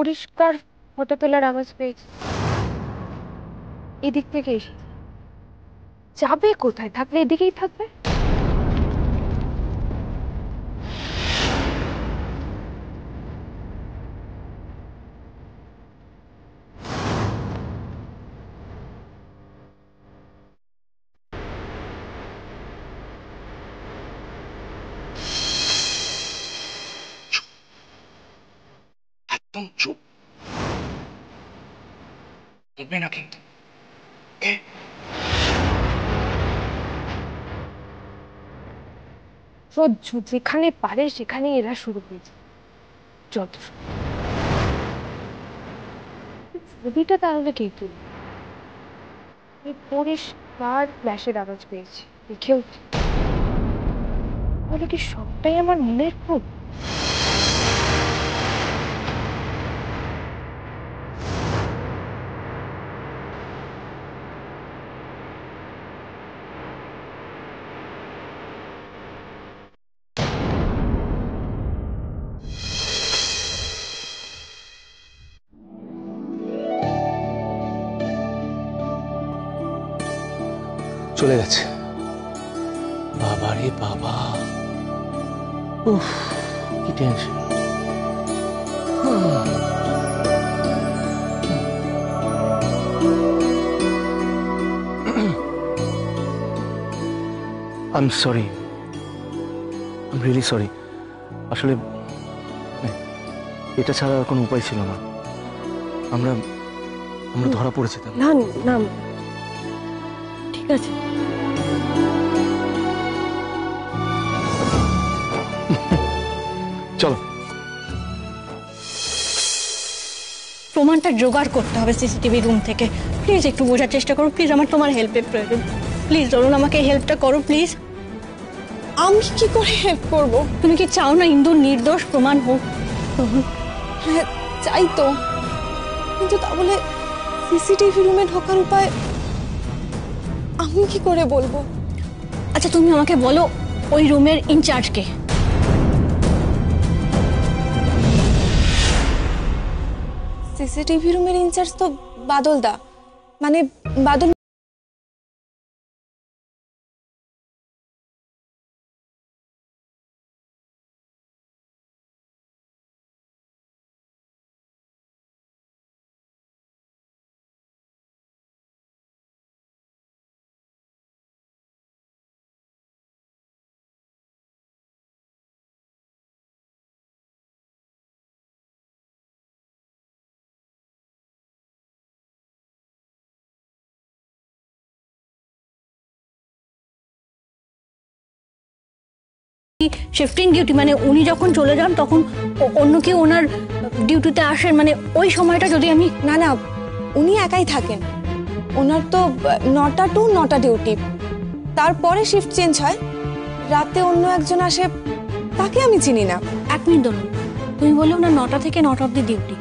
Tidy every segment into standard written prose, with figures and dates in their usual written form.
পরিষ্কার ফটো তোলার আওয়াজ পেয়েছি। এদিক থেকে এসে যাবে কোথায়? থাকলে এদিকেই থাকবে। একদম চুপ, বলবে না কিন্তু। সহ্য যেখানে পারে সেখানে এরা শুরু হয়েছে। যত ছবিটা তাহলে কে তুলবে? পরিষ্কার ফ্ল্যাশের আওয়াজ পেয়েছি, দেখেও বলে কি সবটাই আমার মনের ভুল? চলে গেছে। বাবা রে বাবা, উফ কি tension. I am sorry, I am really sorry. আসলে এটা ছাড়া আর কোনো উপায় ছিল না। আমরা ধরা পড়েছিলাম। না না, ঠিক আছে। চলো, প্রমাণটা জোগাড় করতে হবে সিসিটিভি রুম থেকে। প্লিজ একটু বোঝার চেষ্টা করো প্লিজ, আমার তোমার হেল্পের প্রয়োজন। প্লিজ ধরুন আমাকে হেল্পটা করো প্লিজ। আমি কি করে হেল্প করব? তুমি কি চাও না ইন্দুর নির্দোষ প্রমাণ হোক? হ্যাঁ চাই তো, কিন্তু তা বলে সিসিটিভি রুমে ঢোকার উপায় আমি কি করে বলবো? আচ্ছা তুমি আমাকে বলো ওই রুমের ইনচার্জ কে? সিসিটিভি রুমের ইনচার্জ তো বাদল দা, মানে বাদল। শিফটিং ডিউটি, মানে উনি যখন চলে যান তখন অন্য কেউ ওনার ডিউটিতে আসেন, মানে ওই সময়টা যদি আমি। না না, উনি একাই থাকেন। ওনার তো 9টা টু 9টা ডিউটি, তারপরে শিফট চেঞ্জ হয়, রাতে অন্য একজন আসে, তাকে আমি চিনি না। 1 মিনিট ধরুন, তুমি বললে ওনার 9টা থেকে 9টা অব্দি ডিউটি,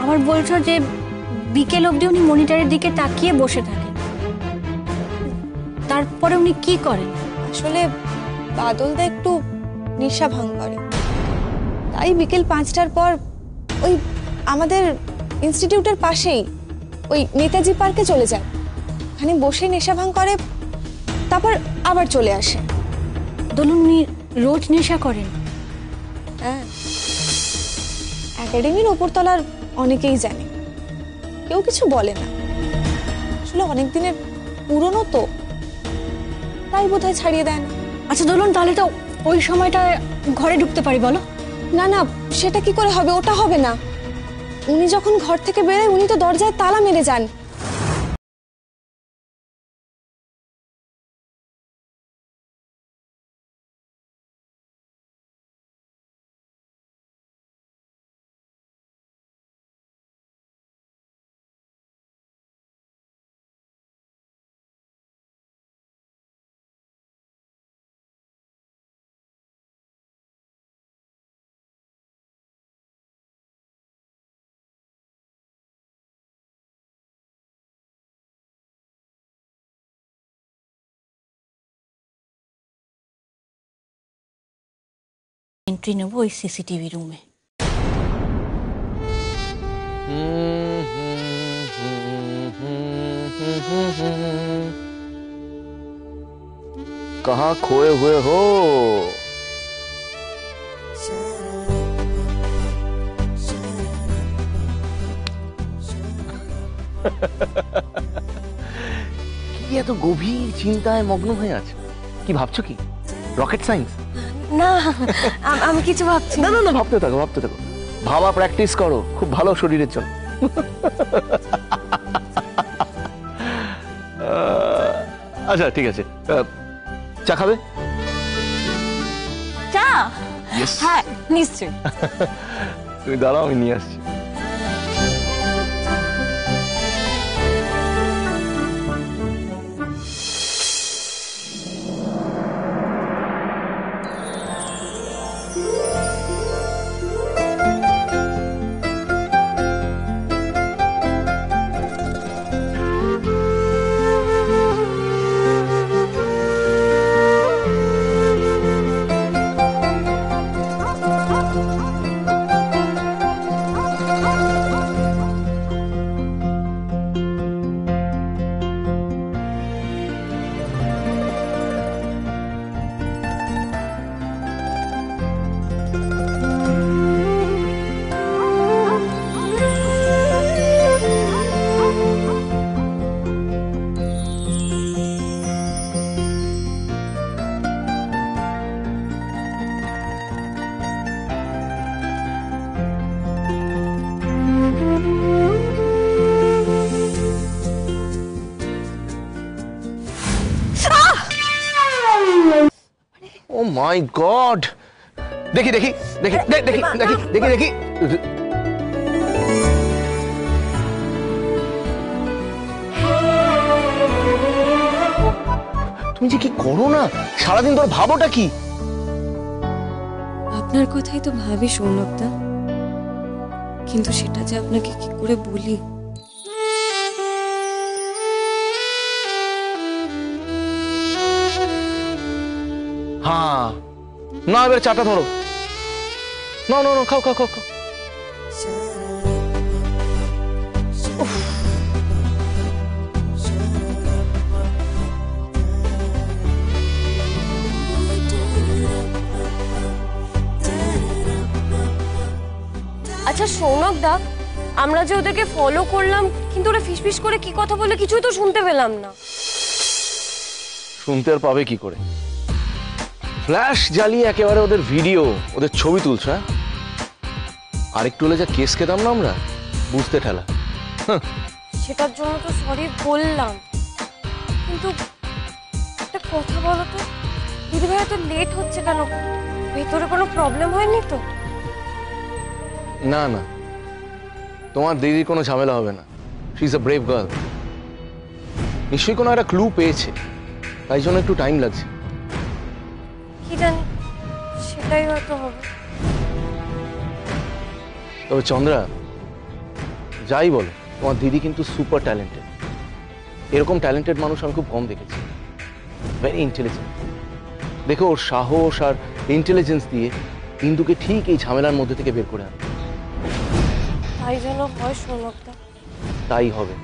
আবার বলছো যে বিকেল অব্দি উনি মনিটরের দিকে তাকিয়ে বসে থাকেন, তারপরে উনি কি করেন? আসলে বাদলদা একটু নেশা ভাঙ করে, তাই বিকেল 5টার পর ওই আমাদের ইনস্টিটিউটের পাশেই ওই নেতাজি পার্কে চলে যায়, ওখানে বসে নেশা ভাঙ করে, তারপর আবার চলে আসে। দোলন উনি রোজ নেশা করেন? হ্যাঁ, একাডেমির ওপরতলার অনেকেই জানে, কেউ কিছু বলে না। আসলে অনেক দিনের পুরনো তো, তাই বোধহয় ছাড়িয়ে দেয় না। আচ্ছা দোলন, তাহলে তো ওই সময়টা ঘরে ঢুকতে পারি বলো? না না, সেটা কি করে হবে? ওটা হবে না। উনি যখন ঘর থেকে বেরোয় উনি তো দরজায় তালা মেরে যান। এন্ট্রি নেবো ওই সিসিটিভি রুমে। कहाँ खोए हुए हो? কি এত গভীর চিন্তায় মগ্ন হয়ে আছে? কি ভাবছো? কি রকেট সায়েন্স? না, আমি কিছু ভাবছি না না না, ভাবতে থাকো ভাবতে থাকো, ভাবা প্র্যাকটিস করো, খুব ভালো শরীরের জন্য। আচ্ছা ঠিক আছে, চা খাবে? চা? Yes. হ্যাঁ নিশ্চয়ই। তুমি দাঁড়াও, আমি নিয়ে আসছি। Oh my God! देखी देखी देखी देखी देखी देखी देखी তুমি যে কি করো না, সারাদিন ধরে ভাবোটা কি? আপনার কথাই তো ভাবি সৌনকদা, কিন্তু সেটা যে আপনাকে কি করে বলি। হ্যাঁ না, এবার চাটা ধরো। না না না, খাও খাও খাও খাও। আচ্ছা সৌনকদা, আমরা যে ওদেরকে ফলো করলাম, কিন্তু ওরা ফিসফিস করে কি কথা বলে কিছুই তো শুনতে পেলাম না। শুনতে আর পাবে কি করে? ফ্ল্যাশ জ্বালিয়ে একেবারে ওদের ভিডিও, ওদের ছবি তুলছ। হ্যাঁ, আরেকটু হলে যা কেস খেতাম না আমরা, বুঝতে ঠেলা। সেটার জন্য তো সরি বললাম, কিন্তু একটা কথা বলো তো, দিদিভাই এত লেট হচ্ছে কেন? ভেতরে কোনো প্রবলেম হয়নি তো? না না, তোমার দিদির কোনো ঝামেলা হবে না। She is a brave girl. নিশ্চয়ই কোনো একটা ক্লু পেয়েছে, তাই জন্য একটু টাইম লাগছে। কি জানি, সেটাই হয়তো হবে। তবে চন্দ্রা, যাই বলো, তোমার দিদি কিন্তু সুপার ট্যালেন্টেড। এরকম ট্যালেন্টেড মানুষ আমি খুব কম দেখেছি। Very intelligent. দেখো, ওর সাহস আর ইন্টেলিজেন্স দিয়ে ইন্দুকে ঠিক এই ঝামেলার মধ্যে থেকে বের করে আনে। তাই যেন হয় সৌনকদা। তাই হবে।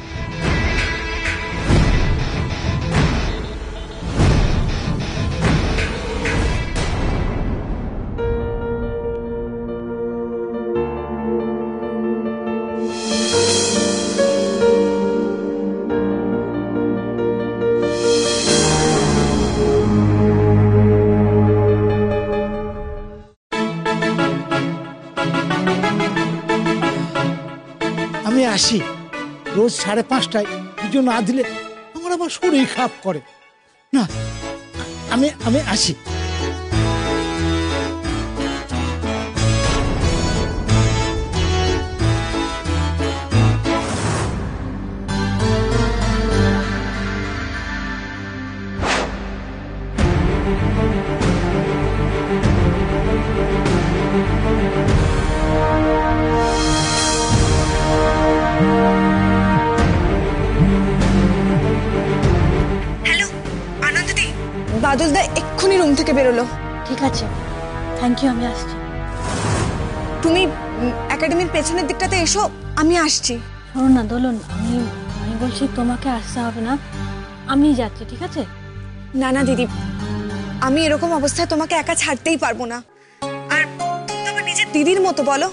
আমি আসি রোজ 5:30টায়, কিছু না দিলে আমার আবার শরীর খারাপ করে। না, আমি আসি। বাদল দা এক্ষুনি রুম থেকে বেরোলো। ঠিক আছে, থ্যাংক ইউ, আমি আসছি। তুমি একাডেমির পেছনের দিকটাতে এসো, আমি আসছি। শোনো না দোলন, আমি বলছি তোমাকে আসতে হবে না, আমি যাচ্ছি, ঠিক আছে? না না দিদি, আমি এরকম অবস্থায় তোমাকে একা ছাড়তেই পারবো না। আর তুমি তো আমার নিজের দিদির মতো, বলো।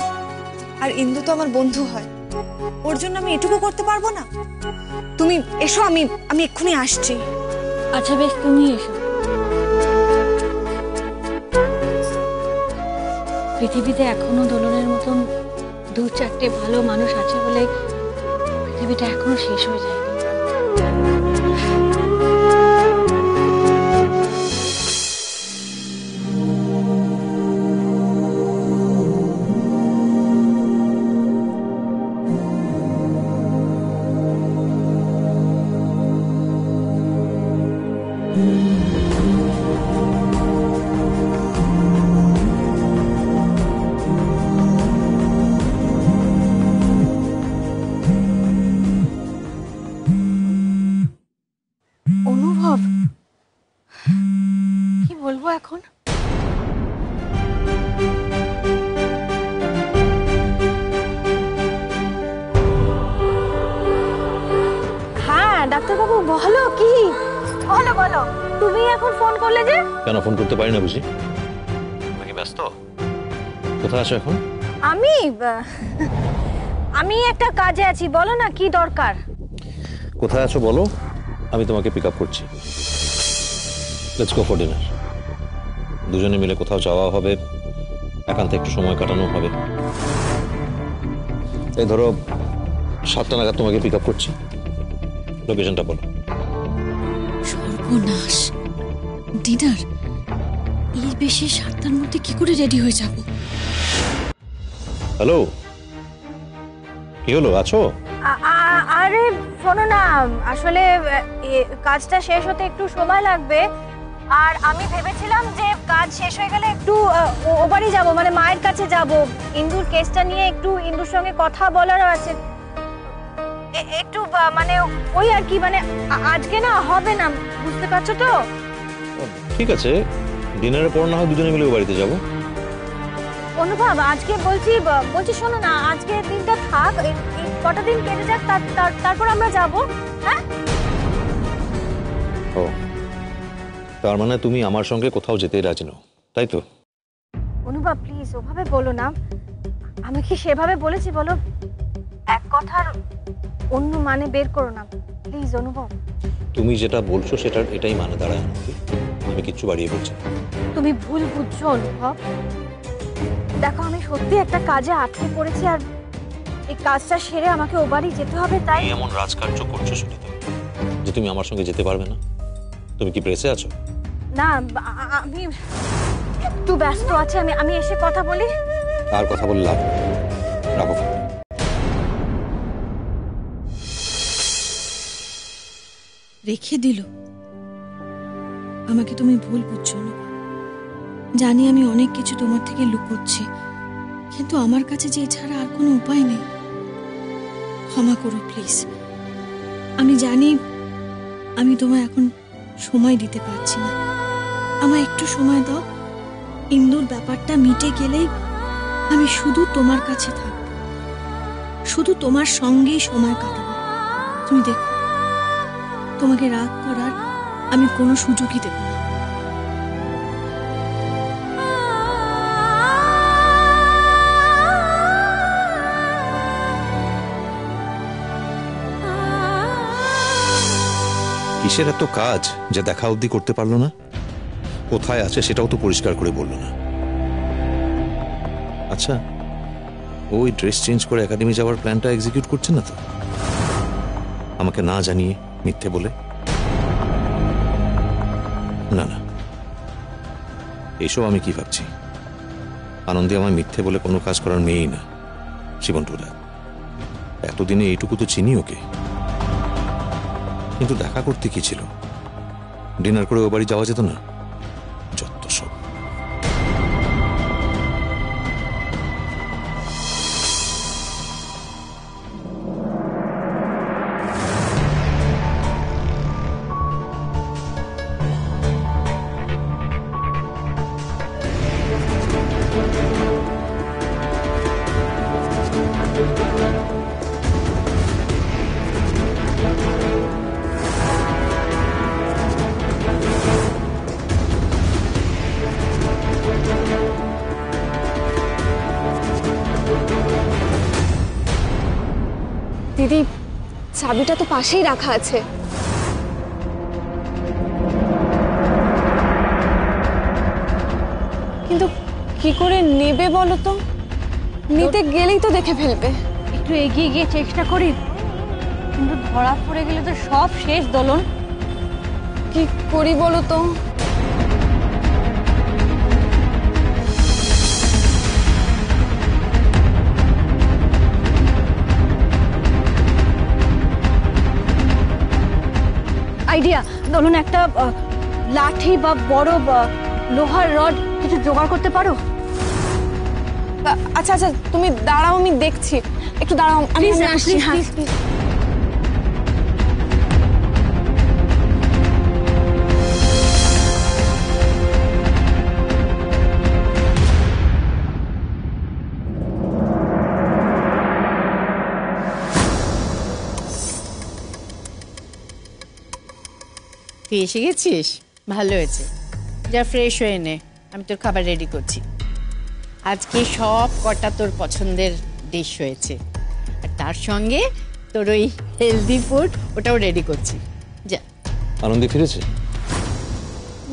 আর ইন্দু তো আমার বন্ধু হয়, ওর জন্য আমি এটুকু করতে পারবো না? তুমি এসো, আমি এক্ষুনি আসছি। আচ্ছা বেশ, তুমি এসো। পৃথিবীতে এখনো দোলনের মতন 2-4টে ভালো মানুষ আছে বলে পৃথিবীটা এখনো শেষ হয়ে যায়নি। অনুভব, কি বলবো এখন? হ্যাঁ ডাক্তারবাবু, বলো কি? বলো বলো, তুমি এখন ফোন করলে যে? কেন ফোন করতে পারি না বুঝি? নাকি ব্যস্ত? কোথায় আছো এখন? আমি একটা কাজে আছি, বলো না কি দরকার? কোথায় আছো বলো, আমি তোমাকে পিক আপ করছি। Let's go for dinner. দুজনে মিলে কোথাও যাওয়া হবে, একান্তে একটু সময় কাটানো হবে। এই ধরো 7টা নাগাদ তোমাকে পিক আপ করছি। লোকেশনটা বলো। সর্বনাশ, ডিনার এই বেশি 7টার মধ্যে কি করে রেডি হয়ে যাব? হ্যালো, কি হলো, আছো? আরে শোনো না, আসলে কাজটা শেষ হতে একটু সময় লাগবে। আর আমি ভেবেছিলাম যে কাজ শেষ হয়ে গেলে একটু ও বাড়ি যাব, মানে মায়ের কাছে যাব। ইন্দুর কেসটা নিয়ে একটু ইন্দুর সঙ্গে কথা বলারও আছে। একটু মানে ওই আর কি, মানে আজকে না হবে না, বুঝতে পারছো তো? ঠিক আছে, ডিনারের পর না হয় দুজনে মিলে ও বাড়িতে যাবো। অনুভব, আজকে বলছি শোনো না, আজকে দিনটা থাক, এই কটা দিন কেটে যাক, তারপর আমরা যাব। হ্যাঁ? ও, তার মানে তুমি আমার সঙ্গে কোথাও যেতে রাজি নও, তাই তো? অনুভব প্লিজ ওভাবে বলো না। আমি কি সেভাবে বলেছি বলো? এক কথার অন্য মানে বের করো না প্লিজ অনুভব। তুমি যেটা বলছো সেটার এটাই মানে দাঁড়ায় না, আমি কিচ্ছু বাড়িয়ে বলছি। তুমি ভুল বুঝছো অনুভব। দেখো, আমি সত্যি একটা কাজে আটকে পড়েছি, আর এই কাজটা সেরে আমাকে ও বাড়ি যেতে হবে। তাই এমন রাজকার্য করছো শুনে তো যে তুমি আমার সঙ্গে যেতে পারবে না? তুমি কি প্রেসে আছো? না, আমি একটু ব্যস্ত আছি, আমি এসে কথা বলি। আর কথা বলে লাভ নেই, রাখো। রেখে দিল। আমাকে তুমি ভুল বুঝছো না। জানি আমি অনেক কিছু তোমার থেকে লুকোচ্ছি, কিন্তু আমার কাছে যে এছাড়া আর কোনো উপায় নেই। ক্ষমা করো প্লিজ। আমি জানি আমি তোমায় এখন সময় দিতে পারছি না। আমায় একটু সময় দাও। ইন্দুর ব্যাপারটা মিটে গেলেই আমি শুধু তোমার কাছে থাকবো, শুধু তোমার সঙ্গেই সময় কাটাবো। তুমি দেখো, তোমাকে রাগ করার আমি কোনো সুযোগই দেব না। কিসের এত কাজ যে দেখা অবধি করতে পারলো না? কোথায় আছে সেটাও তো পরিষ্কার করে বললো না। আচ্ছা, ওই ড্রেস চেঞ্জ করে একাডেমি যাওয়ার প্ল্যানটা এক্সিকিউট করছে না তো? আমাকে না জানিয়ে, মিথ্যে বলে? না না, এইসব আমি কি ভাবছি? আনন্দে আমায় মিথ্যে বলে কোনো কাজ করার মেয়েই না জীবনটুরা। এতদিনে এইটুকু তো চিনি ওকে। কিন্তু দেখা করতে কি ছিল? ডিনার করে ও বাড়ি যাওয়া যেত না? যত সব। দিদি, চাবিটা তো পাশেই রাখা আছে। কিন্তু কি করে নেবে বলো তো? নিতে গেলেই তো দেখে ফেলবে। একটু এগিয়ে গিয়ে চেষ্টা করি, কিন্তু ধরা পড়ে গেলে তো সব শেষ দোলন। কি করি বলো তো? আইডিয়া, দোলন একটা লাঠি বা বড় লোহার রড কিছু জোগাড় করতে পারো? আচ্ছা আচ্ছা, তুমি দাঁড়াও, আমি দেখছি। একটু দাঁড়াও, আমি আসছি। হ্যাঁ তুই এসে গেছিস, ভালো হয়েছে। যা ফ্রেশ হয়ে নে, আমি তোর খাবার রেডি করছি। আজকে সব কটা তোর পছন্দের ডিশ হয়েছে, আর তার সঙ্গে তোর ওই হেলদি ফুড ওটাও রেডি করছি। যা। আনন্দে ফিরেছে?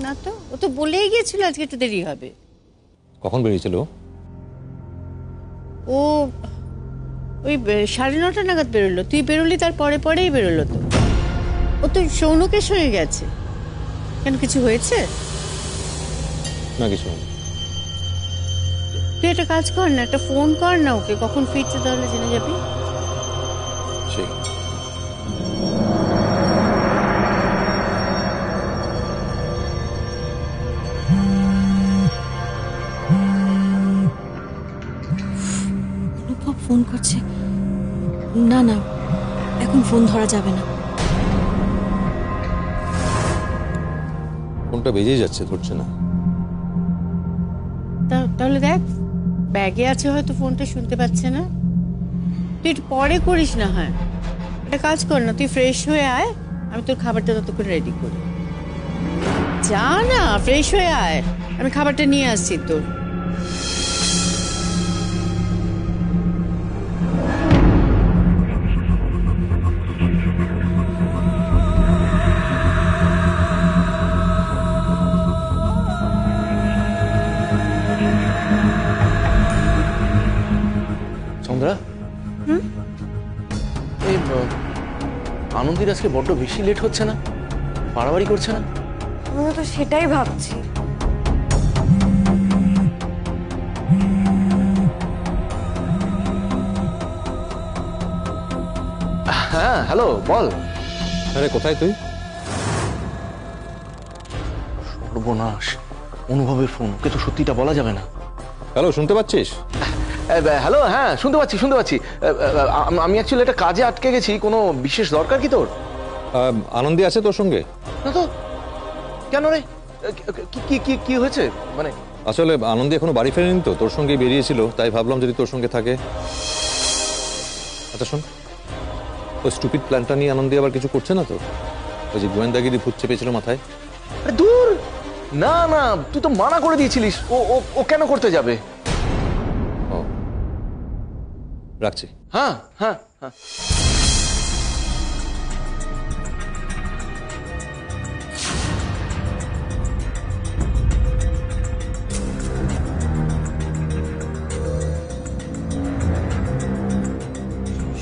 না তো, ও তো বলেই গেছিল আজকে একটু দেরি হবে। কখন বেরিয়েছিল? ও ওই 9:30 নাগাদ বেরোলো। তুই বেরোলি তার পরে পরেই বেরোলো। তো ও তো সৌনকের সঙ্গে গেছে। কেন, কিছু হয়েছে? না, কিছু হয়নি। তুই একটা কাজ কর না, একটা ফোন কর না ওকে, কখন ফিরছে তাহলে জেনে যাবি। ঠিক। অনুভব ফোন করছে। না না, এখন ফোন ধরা যাবে না। ফোনটা বেজেই যাচ্ছে, ধরছে না। তাহলে দেখ, ব্যাগে আছে, হয়তো ফোনটা শুনতে পাচ্ছে না। তুই একটু পরে করিস না। হ্যাঁ, একটা কাজ কর না, তুই ফ্রেশ হয়ে আয়, আমি তোর খাবারটা ততক্ষণ রেডি করি। যা না, ফ্রেশ হয়ে আয়, আমি খাবারটা নিয়ে আসছি তোর। চন্দ্রা, এই আনন্দির আজকে বড্ড বেশি লেট হচ্ছে না? বাড়াবাড়ি করছে না? আমি তো সেটাই ভাবছি। হ্যাঁ, হ্যালো, বল। আরে কোথায় তুই? সর্বনাশ, অনুভবের ফোন। ওকে তো সত্যিটা বলা যাবে না। হ্যালো, শুনতে পাচ্ছিস? হ্যালো, হ্যাঁ শুনতে পাচ্ছি, শুনতে পাচ্ছি। আমি অ্যাকচুয়ালি একটা কাজে আটকে গেছি। কোনো বিশেষ দরকার কি তোর? আনন্দী আছে তোর সঙ্গে? না তো। কেন রে, কি কি কি হয়েছে? মানে আসলে আনন্দী এখনো বাড়ি ফেরেনি তো, তোর সঙ্গে বেরিয়েছিল, তাই ভাবলাম যদি তোর সঙ্গে থাকে। আচ্ছা শোন, ওই স্টুপিড প্ল্যানটা নিয়ে আনন্দী আবার কিছু করছে না তো? ওই যে গোয়েন্দাগিরি ভূত চেপেছিল মাথায়। আরে দূর, না না, তুই তো মানা করে দিয়েছিলিস। ও ও ও কেন করতে যাবে? ও, রাখছি। হ্যাঁ হ্যাঁ হ্যাঁ।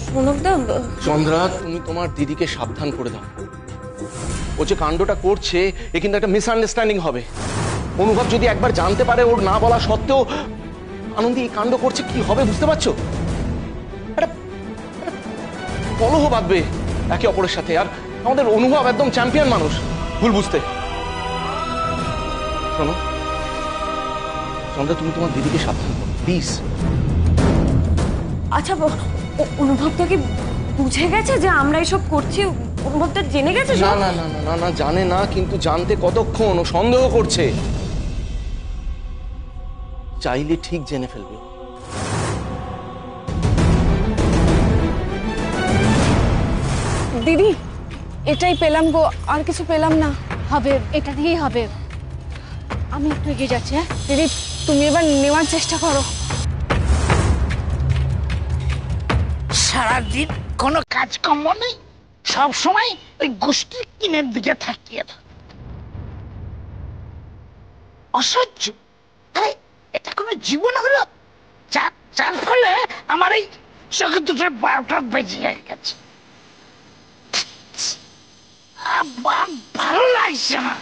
সৌনকদা, চন্দ্রা, তুমি তোমার দিদিকে সাবধান করে দাও। ও যে কাণ্ডটা করছে, এ কিন্তু একটা মিসআন্ডারস্ট্যান্ডিং হবে। অনুভব যদি একবার জানতে পারে ওর না বলা সত্ত্বেও আনন্দী এই কাণ্ড করছে, কি হবে বুঝতে পারছো? একটা কলহ বাঁধবে একে অপরের সাথে। আর আমাদের অনুভব একদম চ্যাম্পিয়ন মানুষ, ভুল বুঝতে। শোনো চন্দ্রা, তুমি তোমার দিদিকে সাবধান করো প্লিজ। আচ্ছা, অনুভবটা কি বুঝে গেছে যে আমরা এসব করছি? অনুভবটা জেনে গেছে? না না না না না, জানে না, কিন্তু জানতে কতক্ষণ? ও সন্দেহ করছে। চাইলে ঠিক জেনে ফেলবে। দিদি, এটাই পেলাম গো, আর কিছু পেলাম না। হবে, এটা দিয়েই হবে। আমি একটু এগিয়ে যাচ্ছি। হ্যাঁ দিদি, তুমি এবার নেওয়ার চেষ্টা করো। সারাদিন কোনো কাজকর্ম নেই, সব সময় ওই গোষ্ঠীর কিনের দিকে থাকিয়ে থাকে। অসহ্য। আরে এটা কোনো জীবন হলো? যার ফলে আমার এই চোখে দুটো 12টা বেজে গেছে। ভালো লাগছে না।